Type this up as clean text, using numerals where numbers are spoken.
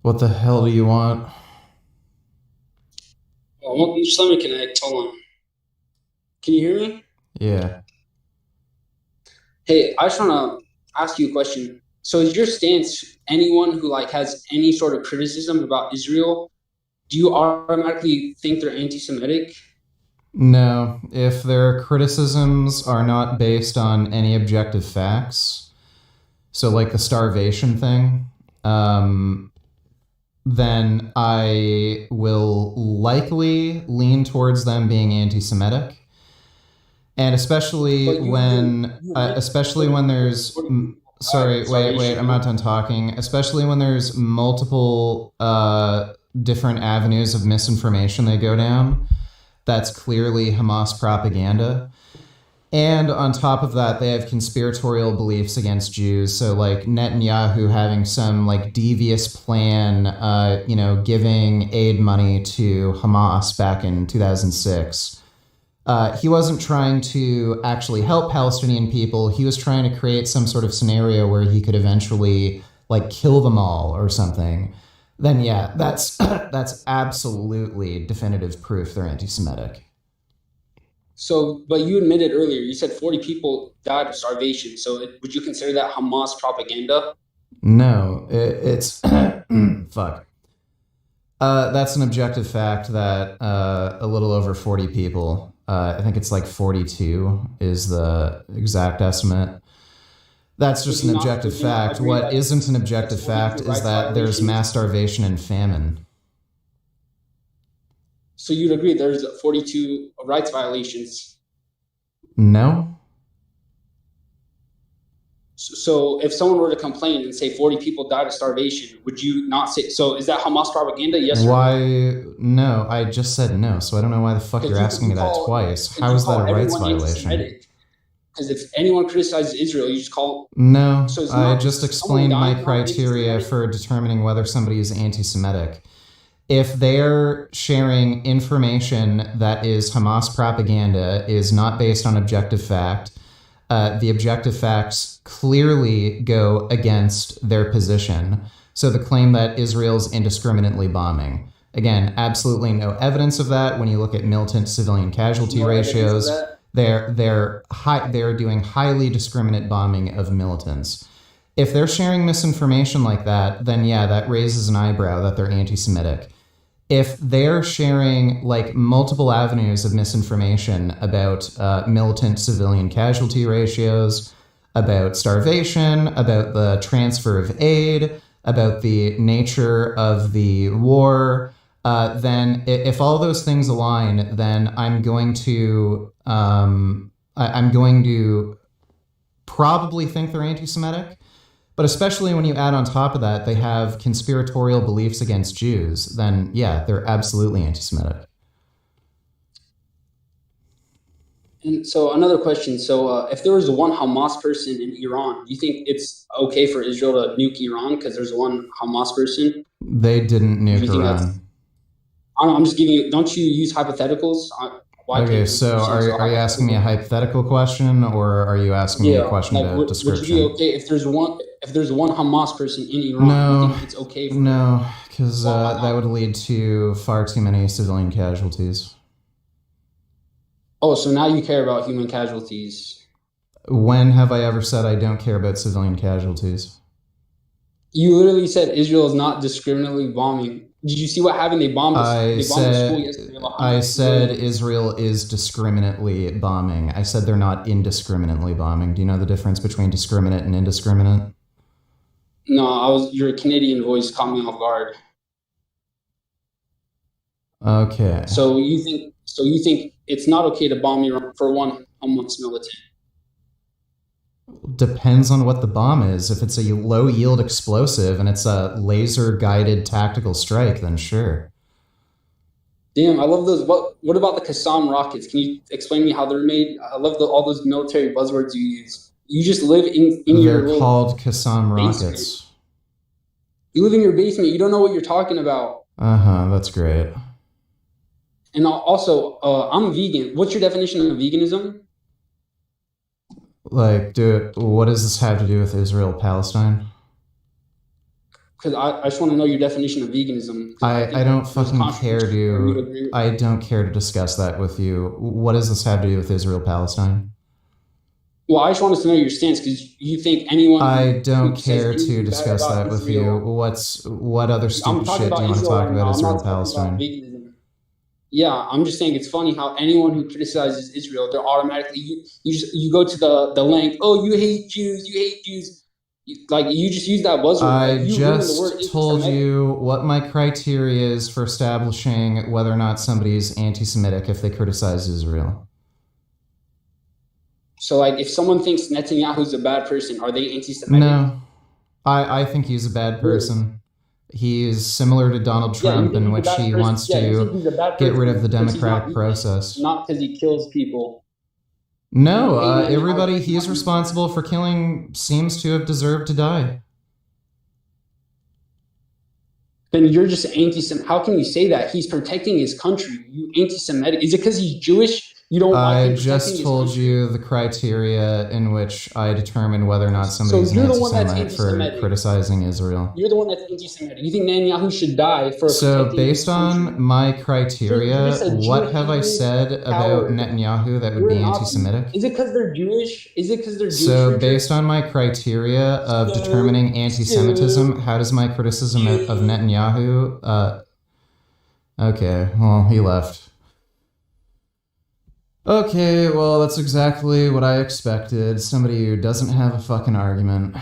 What the hell do you want? Well, just let me connect. Hold on. Can you hear me? Yeah. Hey, I just want to ask you a question. So, is your stance anyone who has any sort of criticism about Israel? Do you automatically think they're anti-Semitic? No, if their criticisms are not based on any objective facts, so like the starvation thing, then I will likely lean towards them being anti-Semitic. And especially But you admit especially 40 when people, there's, 40 people died of sorry, wait, starvation. I'm not done talking. Especially when there's multiple different avenues of misinformation they go down. That's clearly Hamas propaganda. And on top of that, they have conspiratorial beliefs against Jews. So, like Netanyahu having some like devious plan, giving aid money to Hamas back in 2006. He wasn't trying to actually help Palestinian people. He was trying to create some sort of scenario where he could eventually like kill them all or something. Then yeah, that's that's absolutely definitive proof they're anti-Semitic. So, but you admitted earlier, you said 40 people died of starvation. So, would you consider that Hamas propaganda? No, it's fuck. That's an objective fact that a little over 40 people, I think it's like 42 is the exact estimate. That's just Would an you not? objective Would you not fact. agree What that isn't an it's objective fact 42 is rights that there's violations? mass starvation and famine. So you'd agree there's 42 rights violations. No? So if someone were to complain and say 40 people died of starvation, would you not say so? Is that Hamas propaganda? Yes or no? Why? No, I just said no, so I don't know why the fuck you're Because asking me that twice. How you is that a call rights everyone violation? anti-Semitic. Because if anyone criticizes Israel, you just call. No, So it's I not just is someone explained my dying not criteria anti-Semitic? for determining whether somebody is anti Semitic. If they're sharing information that is Hamas propaganda, is not based on objective fact, the objective facts clearly go against their position. So the claim that Israel's indiscriminately bombing. Again, absolutely no evidence of that. When you look at militant civilian casualty No evidence of ratios, that. they're doing highly discriminate bombing of militants. If they're sharing misinformation like that, then yeah, that raises an eyebrow that they're anti-Semitic. If they're sharing like multiple avenues of misinformation about militant civilian casualty ratios, about starvation, about the transfer of aid, about the nature of the war, then if all those things align, then I'm going to probably think they're anti-Semitic. But especially when you add on top of that, they have conspiratorial beliefs against Jews, then yeah, they're absolutely anti Semitic. And so another question. So if there was one Hamas person in Iran, do you think it's okay for Israel to nuke Iran because there's one Hamas person? They didn't Or do nuke you think that's Iran. I don't know, I'm just giving you. Don't you use hypotheticals? Why can't Okay, you so just answer a are you asking me a hypothetical? hypothetical question or are you asking me a Yeah, question about would you be description? okay if there's one Hamas person in Iran? You No, think it's okay for no, because why that not? would lead to far too many civilian casualties. Oh, so now you care about human casualties. When have I ever said I don't care about civilian casualties? You literally said Israel is not discriminately bombing. Did you see what happened? I They bombed a school said yesterday of I 100 said civilians. Israel is discriminately bombing. I said they're not indiscriminately bombing. Do you know the difference between discriminate and indiscriminate? No, your Canadian voice caught me off guard. Okay. So you think it's not okay to bomb Iran for one Hamas militant? Depends on what the bomb is. If it's a low yield explosive and it's a laser guided tactical strike, then sure. Damn, I love those. What about the Qassam rockets? Can you explain to me how they're made? I love all those military buzzwords you use. You just live in your They're little called Qassam basement. rockets. You live in your basement. You don't know what you're talking about. Uh huh, that's great. And also, I'm vegan. What's your definition of veganism? What does this have to do with Israel Palestine? because I just want to know your definition of veganism. I don't fucking care to. I don't care to discuss that with you. What does this have to do with Israel-Palestine? Well, I just want us to know your stance because you think anyone. I don't care to discuss that with you. What other stupid shit do you want to talk about Israel-Palestine? Yeah, I'm just saying it's funny how anyone who criticizes Israel, they're automatically you go to the length. Oh, you hate Jews. You hate Jews. You just use that buzzword. I just told you what my criteria is for establishing whether or not somebody's anti-Semitic if they criticize Israel. So, like, if someone thinks Netanyahu's a bad person, are they anti-Semitic? No, I think he's a bad person. He is similar to Donald Trump in which he wants to get rid of the democratic process. Not because he kills people. No, everybody he's responsible for killing seems to have deserved to die. Then you're just anti-Semitic. How can you say that? He's protecting his country. You anti-Semitic. Is it because he's Jewish? You don't. I just told you the criteria in which I determine whether or not somebody's an anti-Semite for criticizing Israel. You're the one that's anti-Semitic. You think Netanyahu should die for? So based on my criteria, what have I said about Netanyahu that would be anti-Semitic? Is it because they're Jewish? Is it because they're Jewish? So based on my criteria of determining anti-Semitism, how does my criticism of Netanyahu? Okay, well, he left. Okay, well, that's exactly what I expected. Somebody who doesn't have a fucking argument.